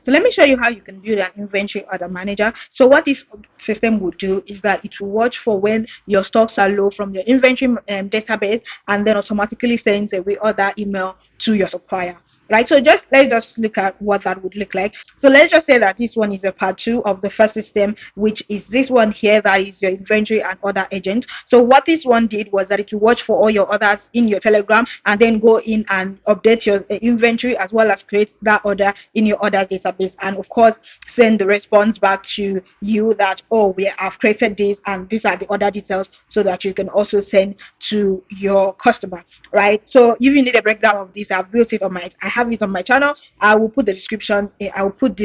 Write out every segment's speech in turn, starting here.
So let me show you how you can build an inventory order manager. So what this system will do is that it will watch for when your stocks are low from your inventory database, and then automatically sends a reorder email to your supplier. Right, so let's just look at what that would look like. So let's just say that this one is a part two of the first system, which is this one here, that is your inventory and order agent. So what this one did was that it will watch for all your orders in your Telegram, and then go in and update your inventory, as well as create that order in your orders database, and of course send the response back to you that, oh, we have created this and these are the order details, so that you can also send to your customer. Right, so if you need a breakdown of this, I have it on my channel. I will put the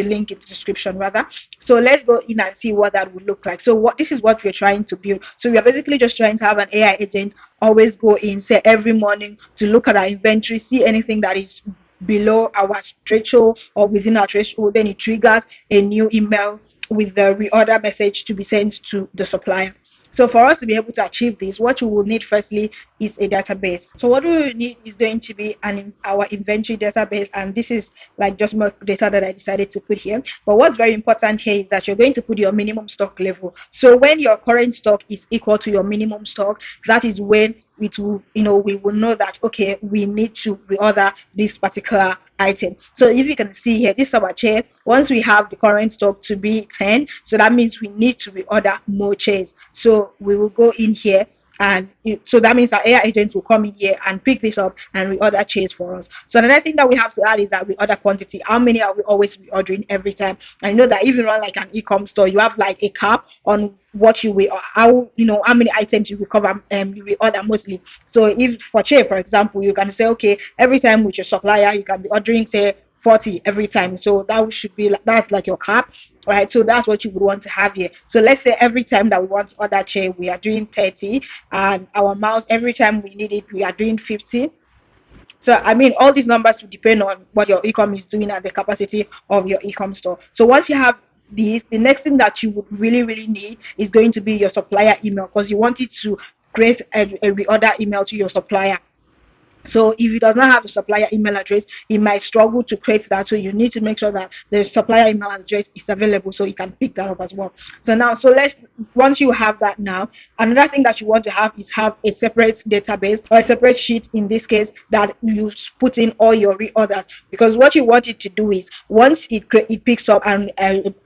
link in the description rather. So let's go in and see what that would look like. So what this is what we're trying to build. So we are basically just trying to have an AI agent always go in, say every morning, to look at our inventory, see anything that is below our threshold or within our threshold, then it triggers a new email with the reorder message to be sent to the supplier. So for us to be able to achieve this, what you will need firstly is a database. So what we will need is going to be our inventory database, and this is like just more data that I decided to put here. But what's very important here is that you're going to put your minimum stock level. So when your current stock is equal to your minimum stock, that is when it will, we will know that, okay, we need to reorder this particular item. So if you can see here, this is our chair. Once we have the current stock to be 10, so that means we need to reorder more chairs. So we will go in here, and so that means our AI agent will come in here and pick this up and reorder chairs for us. So another thing that we have to add is that we order quantity. How many are we always reordering every time? And you know that if you run like an e-com store, you have like a cap on what you will, or how many items you will cover, you will order mostly. So if for chair, for example, you can say, okay, every time with your supplier you can be ordering, say, 40 every time. So that should be like, that's like your cap, right? So that's what you would want to have here. So let's say every time that we want to order chair, we are doing 30, and our mouse, every time we need it, we are doing 50. So I mean, all these numbers will depend on what your ecom is doing and the capacity of your ecom store. So once you have these, the next thing that you would really need is going to be your supplier email, because you want it to create a reorder email to your supplier. So if it does not have the supplier email address, it might struggle to create that. So you need to make sure that the supplier email address is available, so you can pick that up as well. So now, once you have that now, another thing that you want to have is have a separate database, or a separate sheet in this case, that you put in all your reorders. Because what you want it to do is, once it picks up an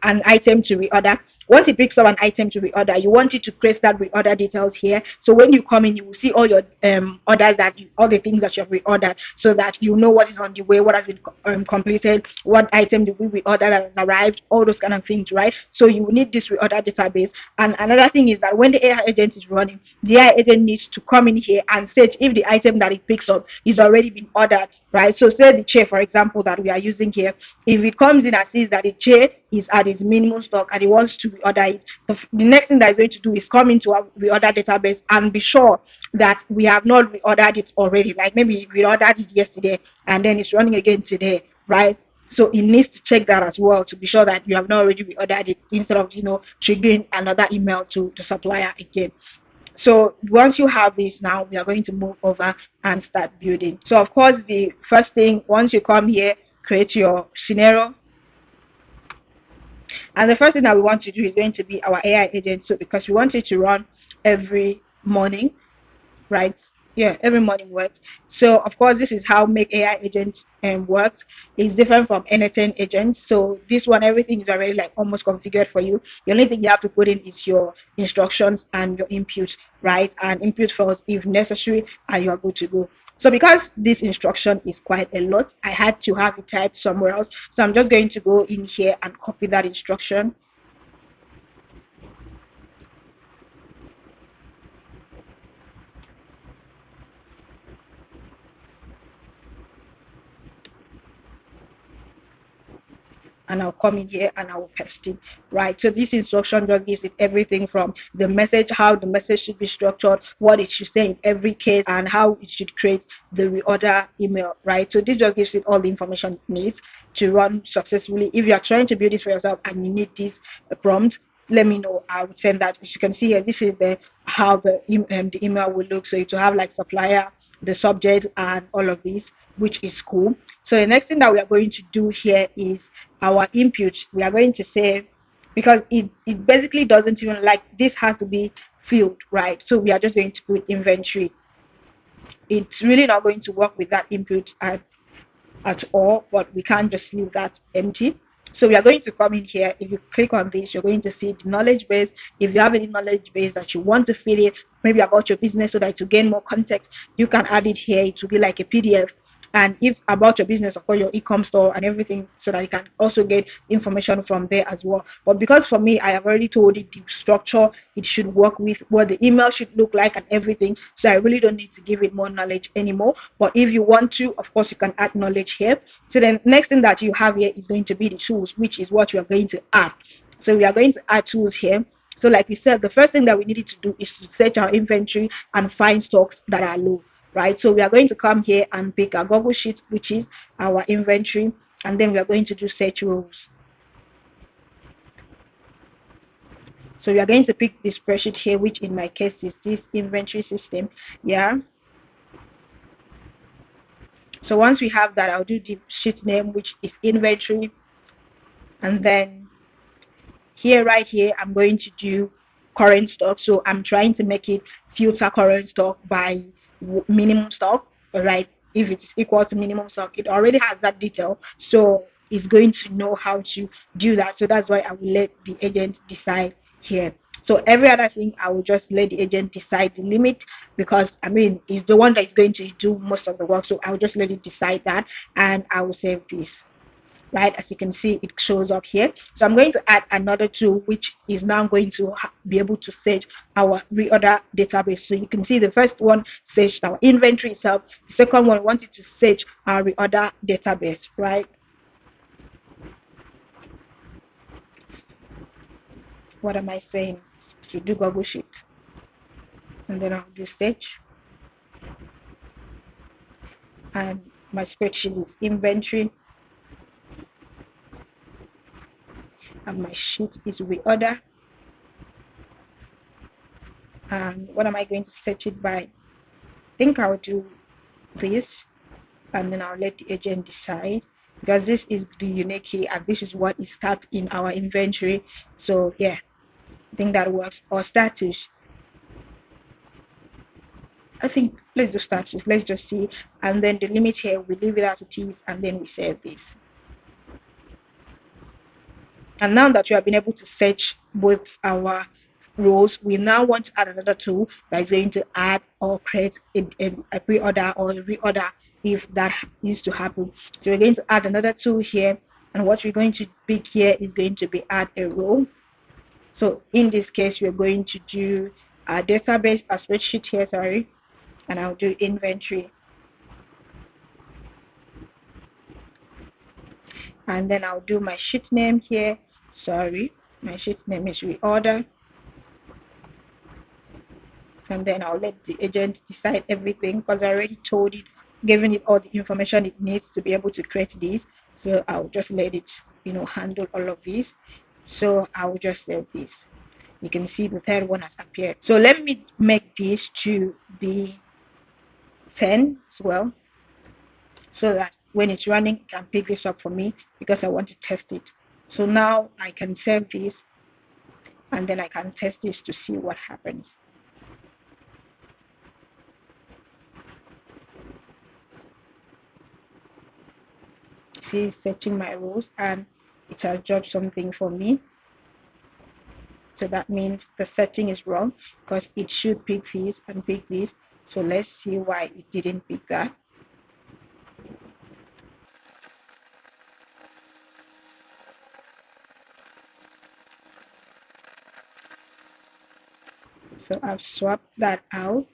item to reorder, once it picks up an item to reorder, you want it to create that reorder details here. So when you come in, you will see all your orders, all the things that you have reordered, so that you know what is on the way, what has been completed, what item did we reorder that has arrived, all those kind of things, right? So you will need this reorder database. And another thing is that when the AI agent is running, the AI agent needs to come in here and search if the item that it picks up is already been ordered, right? So say the chair, for example, that we are using here, if it comes in and sees that the chair is at its minimum stock and it wants to reorder it, the next thing that it's going to do is come into our reorder database and be sure that we have not reordered it already. Like maybe we ordered it yesterday and then it's running again today, right? So it needs to check that as well to be sure that you have not already reordered it, instead of triggering another email to the supplier again. So once you have this, now we are going to move over and start building. So of course, the first thing, once you come here, create your scenario. And the first thing that we want to do is going to be our AI agent. So because we want it to run every morning, right? Yeah, every morning works. So of course, this is how Make AI Agent works. It's different from anything agent. So this one, everything is already like almost configured for you. The only thing you have to put in is your instructions and your input, right? And input first if necessary, and you are good to go. So because this instruction is quite a lot, I had to have it typed somewhere else. So I'm just going to go in here and copy that instruction. And I'll come in here and I will paste it, right? So this instruction just gives it everything from the message, how the message should be structured, what it should say in every case, and how it should create the reorder email, right? So this just gives it all the information it needs to run successfully. If you are trying to build this for yourself and you need this prompt, let me know. I would send that. As you can see here, this is the how the email will look. So you to have like supplier, the subject and all of this, which is cool. So the next thing that we are going to do here is our input. We are going to say, because it basically doesn't even, like, this has to be filled, right? So we are just going to put inventory. It's really not going to work with that input at all, but we can't just leave that empty. So we are going to come in here. If you click on this, you're going to see the knowledge base. If you have any knowledge base that you want to fill in, maybe about your business, so that to gain more context, you can add it here. It will be like a PDF. And if about your business, of course, your e-com store and everything, so that you can also get information from there as well. But because for me, I have already told it the structure it should work with, what the email should look like and everything, so I really don't need to give it more knowledge anymore. But if you want to, of course, you can add knowledge here. So the next thing that you have here is going to be the tools, which is what you are going to add. So we are going to add tools here. So like we said, the first thing that we needed to do is to search our inventory and find stocks that are low, right? So we are going to come here and pick our Google Sheet, which is our inventory, and then we are going to do search rows. So we are going to pick this spreadsheet here, which in my case is this inventory system. Yeah. So once we have that, I'll do the sheet name, which is inventory, and then here, right here, I'm going to do current stock. So I'm trying to make it filter current stock by minimum stock, right? If it is equal to minimum stock, it already has that detail, so it's going to know how to do that. So that's why I will let the agent decide here. So every other thing, I will just let the agent decide the limit, because I mean, it's the one that is going to do most of the work. So I will just let it decide that, and I will save this. Right, as you can see, it shows up here. So I'm going to add another tool, which is now going to be able to search our reorder database. So you can see the first one searched our inventory itself, the second one wanted to search our reorder database, right? What am I saying? To do Google Sheet, and then I'll do search, and my spreadsheet is inventory, and my sheet is reorder. And what am I going to search it by? I think I'll do this, and then I'll let the agent decide, because this is the unique key and this is what is start in our inventory. So yeah, I think that works. Or status, I think let's do status. Let's just see, and then the limit here, we leave it as it is, and then we save this. And now that you have been able to search both our rows, we now want to add another tool that is going to add or create a pre-order or a reorder if that needs to happen. So we're going to add another tool here, and what we're going to pick here is going to be add a row. So in this case, we're going to do a database, a spreadsheet here, sorry, and I'll do inventory. And then I'll do my sheet name here. Sorry, my sheet name is reorder. And then I'll let the agent decide everything, because I already told it, given it all the information it needs to be able to create this. So I'll just let it, handle all of this. So I'll just save this. You can see the third one has appeared. So let me make this to be 10 as well, so that when it's running, it can pick this up for me, because I want to test it. So now I can save this, and then I can test this to see what happens. See, searching my rows, and it has dropped something for me. So that means the setting is wrong, because it should pick this and pick this. So let's see why it didn't pick that. So I've swapped that out,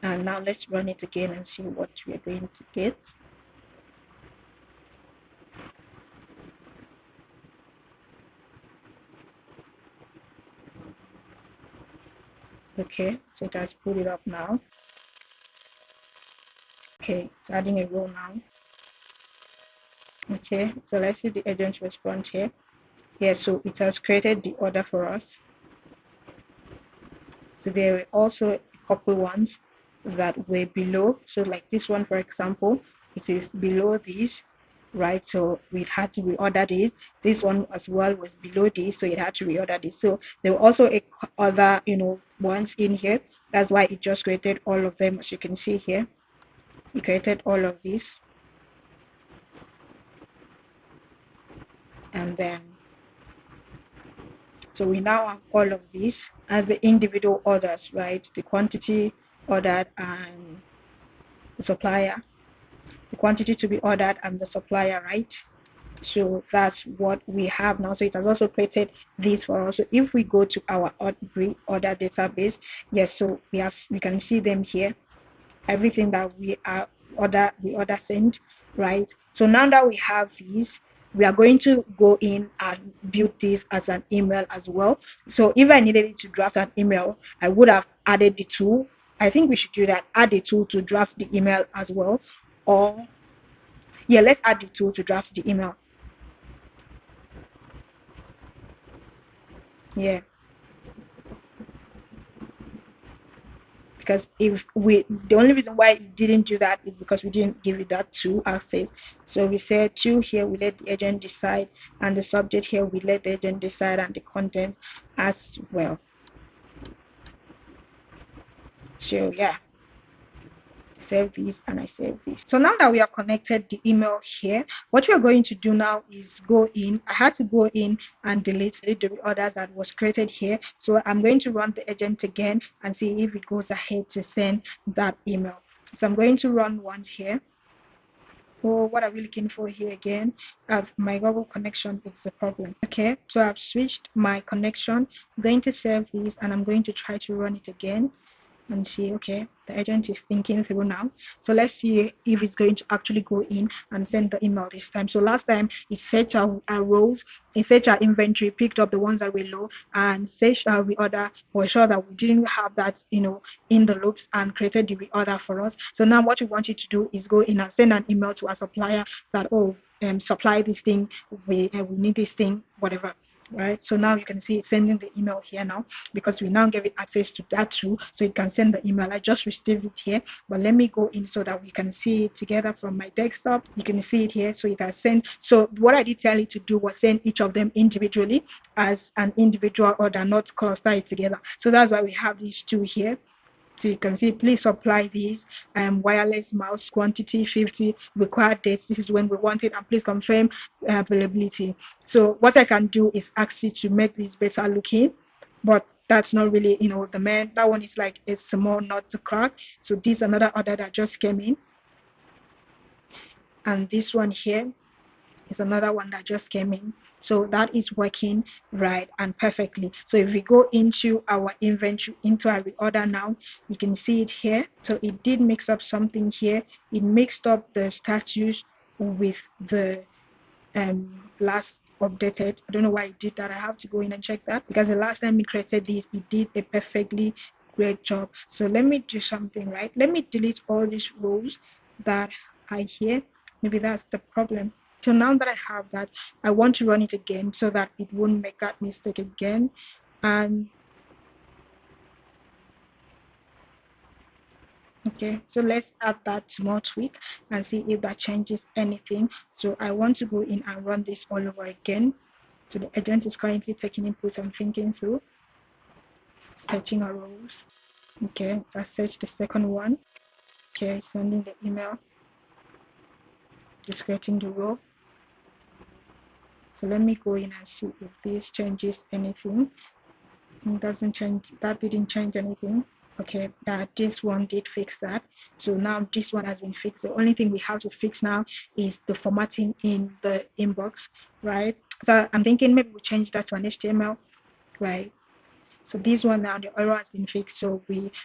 and now let's run it again and see what we're going to get. Okay, so it has pulled it up now. Okay, it's adding a row now. Okay, so let's see the agent response here. Yeah, so it has created the order for us. So there also couple ones that were below. So like this one, for example, it is below this, right? So we had to reorder this one as well was below this, so it had to reorder this. So there were also other ones in here. That's why it just created all of them. As you can see here, it created all of these, and then so we now have all of these as the individual orders, right? The quantity ordered and the supplier, the quantity to be ordered and the supplier, right? So that's what we have now. So it has also created this for us. So if we go to our order database, yes, so we can see them here, everything that we order sent, right? So now that we have these, we are going to go in and build this as an email as well. So if I needed to draft an email, I would have added the tool. I think we should do that, add the tool to draft the email as well. Or yeah, let's add the tool to draft the email. Yeah, because if we the only reason why it didn't do that is because we didn't give it that to access. So we said to here we let the agent decide, and the subject here we let the agent decide, and the content as well. So yeah, save this and I save this. So now that we have connected the email here, what we are going to do now is go in. I had to go in and delete the reorders that was created here. So I'm going to run the agent again and see if it goes ahead to send that email. So I'm going to run once here. So what are we looking for here again? My Google connection is a problem. Okay, so I've switched my connection. I'm going to save this and I'm going to try to run it again and see. Okay, the agent is thinking through now. So let's see if it's going to actually go in and send the email this time. So last time it searched our rows, it searched our inventory, picked up the ones that were low, and searched our reorder, was sure that we didn't have that in the loops, and created the reorder for us. So now what we want you to do is go in and send an email to our supplier that, oh, supply this thing, we need this thing, whatever, right? So now you can see it's sending the email here now, because we now gave it access to that too, so it can send the email. I just received it here, but let me go in so that we can see it together from my desktop. You can see it here, so it has sent. So what I did tell it to do was send each of them individually as an individual order, not cluster it together. So that's why we have these two here. So you can see, please supply these wireless mouse quantity 50, required dates, this is when we want it, and please confirm availability. So what I can do is ask you to make this better looking, but that's not really, the man, that one is like a small nut to crack. So this is another order that just came in, and this one here is another one that just came in. So that is working right and perfectly. So if we go into our inventory, into our reorder now, you can see it here. So it did mix up something here. It mixed up the status with the last updated. I don't know why it did that. I have to go in and check that, because the last time we created this, it did a perfectly great job. So let me do something, right? Let me delete all these rows that are here. Maybe that's the problem. So now that I have that, I want to run it again so that it won't make that mistake again. And okay, so let's add that small tweak and see if that changes anything. So I want to go in and run this all over again. So the agent is currently taking input and thinking through, searching our rows. Okay, I searched the second one. Okay, sending the email, just creating the row. So let me go in and see if this changes anything. It doesn't change, that didn't change anything. Okay, this one did fix that. So now this one has been fixed. The only thing we have to fix now is the formatting in the inbox, right? So I'm thinking maybe we change that to an HTML, right? So this one now, the error has been fixed. So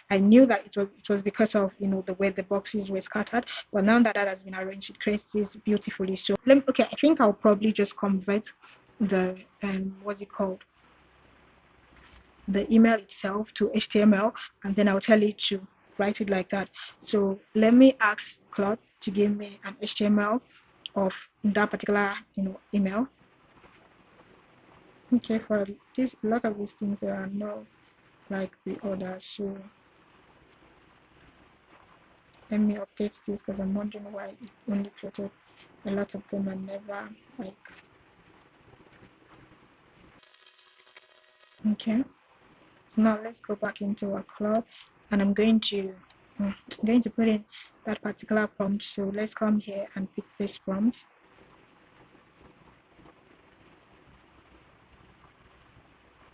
I knew that it was because of the way the boxes were scattered, but now that that has been arranged, it creates this beautifully. So okay, I think I'll probably just convert the what's it called, the email itself to HTML, and then I'll tell it to write it like that. So let me ask Claude to give me an HTML of that particular email. Okay, for this, a lot of these things there are no like reorders. So let me update this because I'm wondering why it only created a lot of them and never like. Okay, so now let's go back into our club, and I'm going to put in that particular prompt. So let's come here and pick this prompt.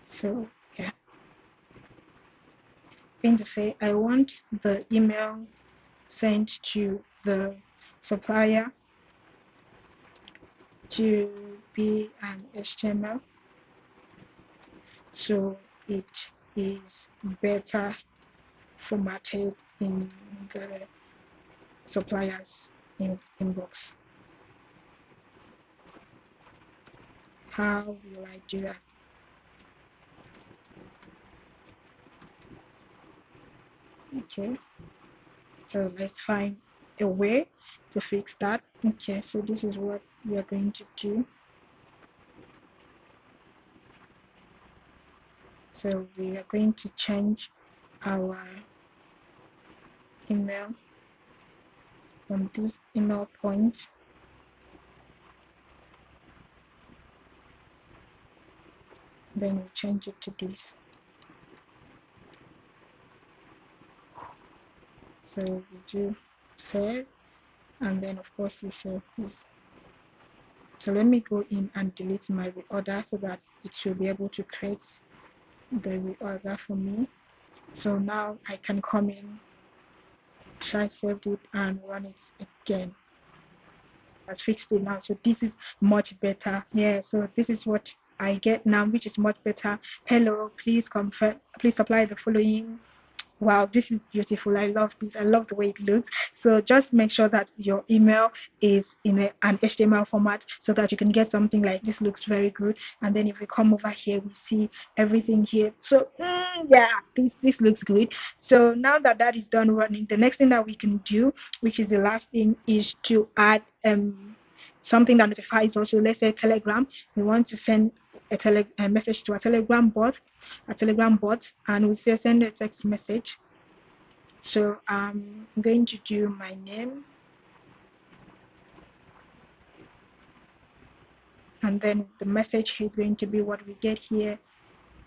So yeah, I'm going to say I want the email sent to the supplier to be an HTML, so it is better formatted in the supplier's inbox. How will I do that? Okay, so let's find a way to fix that. Okay, so this is what we are going to do. So we are going to change our email from this email point, then we change it to this. So we do save, and then of course we save this. So let me go in and delete my reorder so that it should be able to create the reorder for me. So now I can come in, try save it and run it again. Has fixed it now, so this is much better. Yeah, so this is what I get now, which is much better. Hello, please confirm, please supply the following. Wow, this is beautiful. I love this. I love the way it looks. So just make sure that your email is in an HTML format so that you can get something like this. Looks very good. And then if we come over here, we see everything here. So yeah, this looks good. So now that that is done running, the next thing that we can do, which is the last thing, is to add something that notifies also. Let's say Telegram. We want to send a message to a Telegram bot, and we say send a text message. So I'm going to do my name, and then the message is going to be what we get here,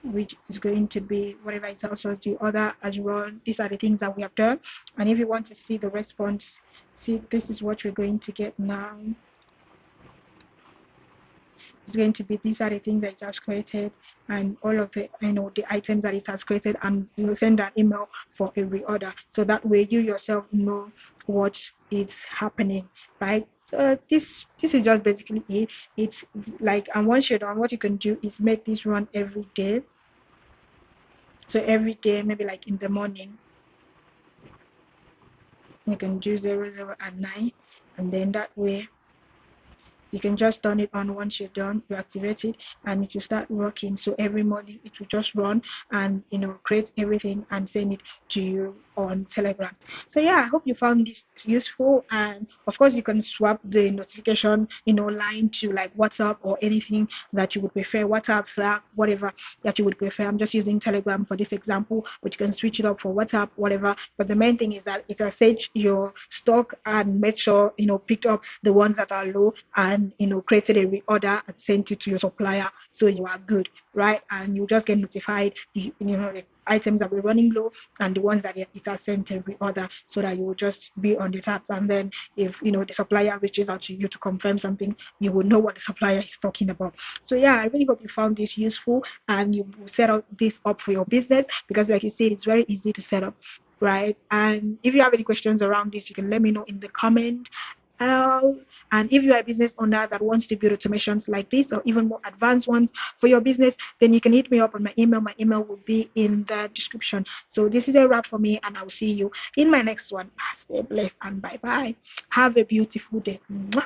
which is going to be whatever it tells us the order as well. These are the things that we have done, and if you want to see the response, see, this is what we're going to get now. It's going to be, these are the things that it has created and all of the the items that it has created, and you send an email for a reorder, so that way you yourself know what is happening, right? This is just basically it. It's like, and once you're done, what you can do is make this run every day. So every day, maybe like in the morning, you can do 00 and 9, and then that way you can just turn it on. Once you're done, you activate it and it will start working. So every morning it will just run and create everything and send it to you on Telegram. So yeah, I hope you found this useful, and of course you can swap the notification line to like WhatsApp or anything that you would prefer, WhatsApp, Slack, whatever that you would prefer. I'm just using Telegram for this example, but you can switch it up for WhatsApp, whatever. But the main thing is that it will set your stock and make sure picked up the ones that are low, and created a reorder and sent it to your supplier, so you are good, right? And you just get notified the items that were running low and the ones that it has sent a reorder, so that you will just be on the tabs, and then if the supplier reaches out to you to confirm something, you will know what the supplier is talking about. So yeah, I really hope you found this useful and you will set up this up for your business, because like you said, it's very easy to set up, right? And if you have any questions around this, you can let me know in the comment. And if you are a business owner that wants to build automations like this or even more advanced ones for your business, then you can hit me up on my email. My email will be in the description. So this is a wrap for me, and I'll see you in my next one. Stay blessed and bye bye. Have a beautiful day. Mwah.